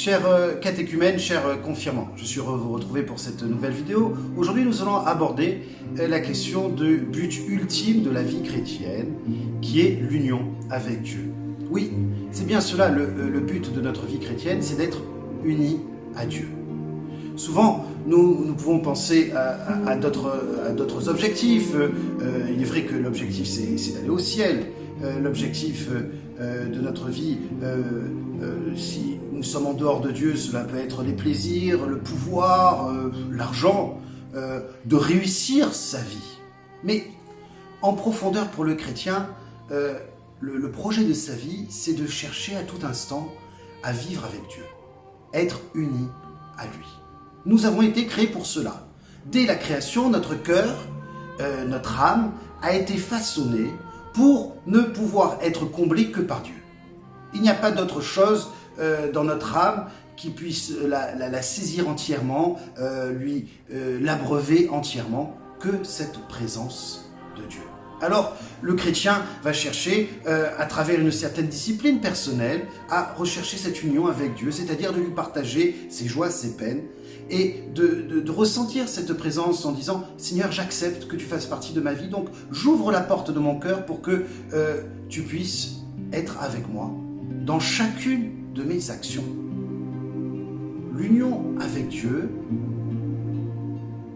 Chers catéchumènes, chers confirmants, je suis heureux de vous retrouver pour cette nouvelle vidéo. Aujourd'hui, nous allons aborder la question du but ultime de la vie chrétienne, qui est l'union avec Dieu. Oui, c'est bien cela, le but de notre vie chrétienne, c'est d'être unis à Dieu. Souvent, nous pouvons penser à d'autres objectifs. Il est vrai que l'objectif, c'est d'aller au ciel. L'objectif de notre vie, si nous sommes en dehors de Dieu, cela peut être les plaisirs, le pouvoir, l'argent, de réussir sa vie. Mais en profondeur pour le chrétien, le projet de sa vie, c'est de chercher à tout instant à vivre avec Dieu, être unis à lui. Nous avons été créés pour cela. Dès la création, notre cœur, notre âme, a été façonné pour ne pouvoir être comblé que par Dieu. Il n'y a pas d'autre chose dans notre âme qui puisse la saisir entièrement, l'abreuver entièrement, que cette présence de Dieu. Alors, le chrétien va chercher, à travers une certaine discipline personnelle, à rechercher cette union avec Dieu, c'est-à-dire de lui partager ses joies, ses peines, et de ressentir cette présence en disant « Seigneur, j'accepte que tu fasses partie de ma vie, donc j'ouvre la porte de mon cœur pour que tu puisses être avec moi dans chacune de mes actions. » L'union avec Dieu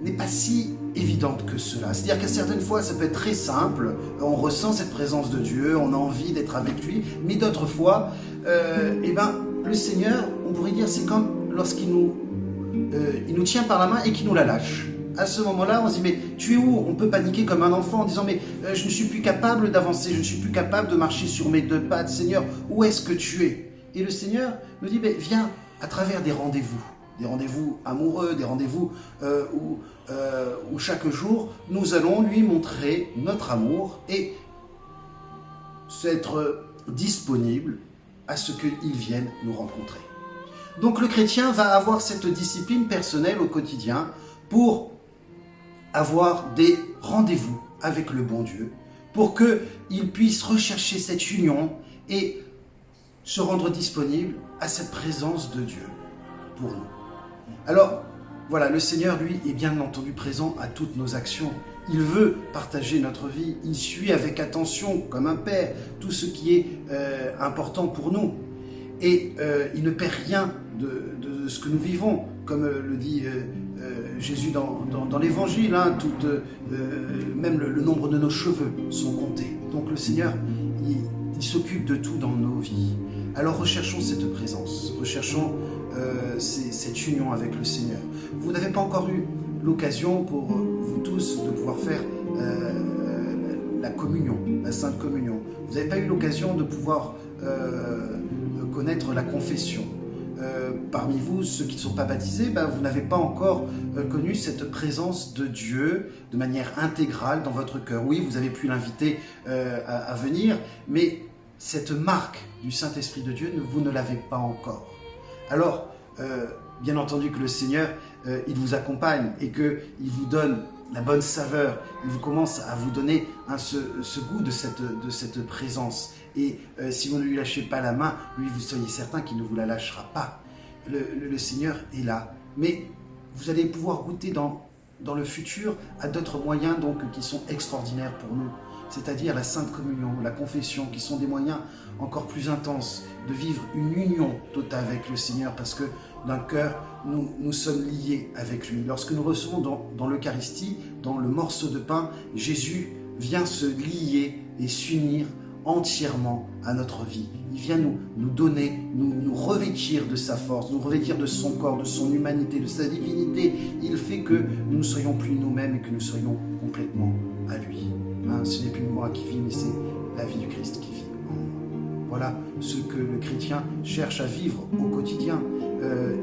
n'est pas si évidente que cela. C'est-à-dire qu'à certaines fois, ça peut être très simple, on ressent cette présence de Dieu, on a envie d'être avec lui, mais d'autres fois, le Seigneur, on pourrait dire, c'est comme lorsqu'il il nous tient par la main et qu'il nous la lâche. À ce moment-là, on se dit, mais tu es où? On peut paniquer comme un enfant en disant, mais je ne suis plus capable d'avancer, je ne suis plus capable de marcher sur mes deux pattes. Seigneur, où est-ce que tu es? Et le Seigneur nous dit, mais viens à travers des rendez-vous amoureux, des rendez-vous où chaque jour, nous allons lui montrer notre amour et être disponible à ce qu'il vienne nous rencontrer. Donc le chrétien va avoir cette discipline personnelle au quotidien pour avoir des rendez-vous avec le bon Dieu, pour qu'il puisse rechercher cette union et se rendre disponible à cette présence de Dieu pour nous. Alors, voilà, le Seigneur, lui, est bien entendu présent à toutes nos actions. Il veut partager notre vie, il suit avec attention, comme un père, tout ce qui est important pour nous. Et il ne perd rien de ce que nous vivons, comme le dit Jésus dans l'Évangile, hein, même le nombre de nos cheveux sont comptés. Donc le Seigneur, il s'occupe de tout dans nos vies. Alors recherchons cette présence, recherchons cette union avec le Seigneur. Vous n'avez pas encore eu l'occasion pour vous tous de pouvoir faire la communion, la Sainte Communion. Vous n'avez pas eu l'occasion de pouvoir connaître la confession. Parmi vous, ceux qui ne sont pas baptisés, vous n'avez pas encore connu cette présence de Dieu de manière intégrale dans votre cœur. Oui, vous avez pu l'inviter à venir, mais cette marque du Saint-Esprit de Dieu, vous ne l'avez pas encore. Alors, bien entendu que le Seigneur, il vous accompagne et qu'il vous donne la bonne saveur, il vous commence à vous donner ce goût de cette présence. Et si vous ne lui lâchez pas la main, lui, vous soyez certain qu'il ne vous la lâchera pas. Le Seigneur est là. Mais vous allez pouvoir goûter dans le futur à d'autres moyens donc, qui sont extraordinaires pour nous. C'est-à-dire la Sainte Communion, la confession, qui sont des moyens encore plus intenses de vivre une union totale avec le Seigneur, parce que d'un cœur, nous sommes liés avec lui. Lorsque nous recevons dans l'Eucharistie, dans le morceau de pain, Jésus vient se lier et s'unir entièrement à notre vie. Il vient nous donner, nous revêtir de sa force, nous revêtir de son corps, de son humanité, de sa divinité. Il fait que nous ne soyons plus nous-mêmes et que nous soyons complètement à lui. Ce n'est plus moi qui vis, mais c'est la vie du Christ qui vit en moi. Voilà ce que le chrétien cherche à vivre au quotidien.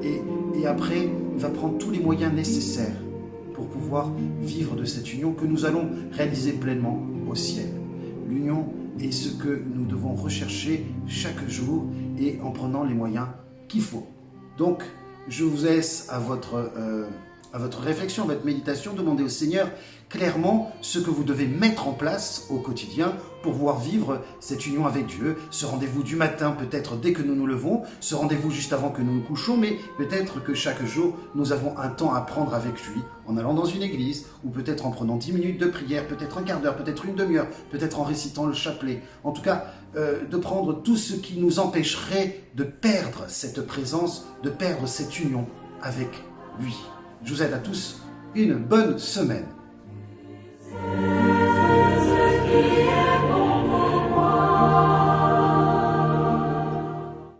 Et après, il va prendre tous les moyens nécessaires pour pouvoir vivre de cette union que nous allons réaliser pleinement au ciel. L'union est ce que nous devons rechercher chaque jour et en prenant les moyens qu'il faut. Donc, je vous laisse à votre à votre réflexion, à votre méditation, demandez au Seigneur clairement ce que vous devez mettre en place au quotidien pour pouvoir vivre cette union avec Dieu, ce rendez-vous du matin peut-être dès que nous nous levons, ce rendez-vous juste avant que nous nous couchons, mais peut-être que chaque jour nous avons un temps à prendre avec lui, en allant dans une église, ou peut-être en prenant 10 minutes de prière, peut-être un quart d'heure, peut-être une demi-heure, peut-être en récitant le chapelet. En tout cas, de prendre tout ce qui nous empêcherait de perdre cette présence, de perdre cette union avec lui. Je vous aide à tous une bonne semaine.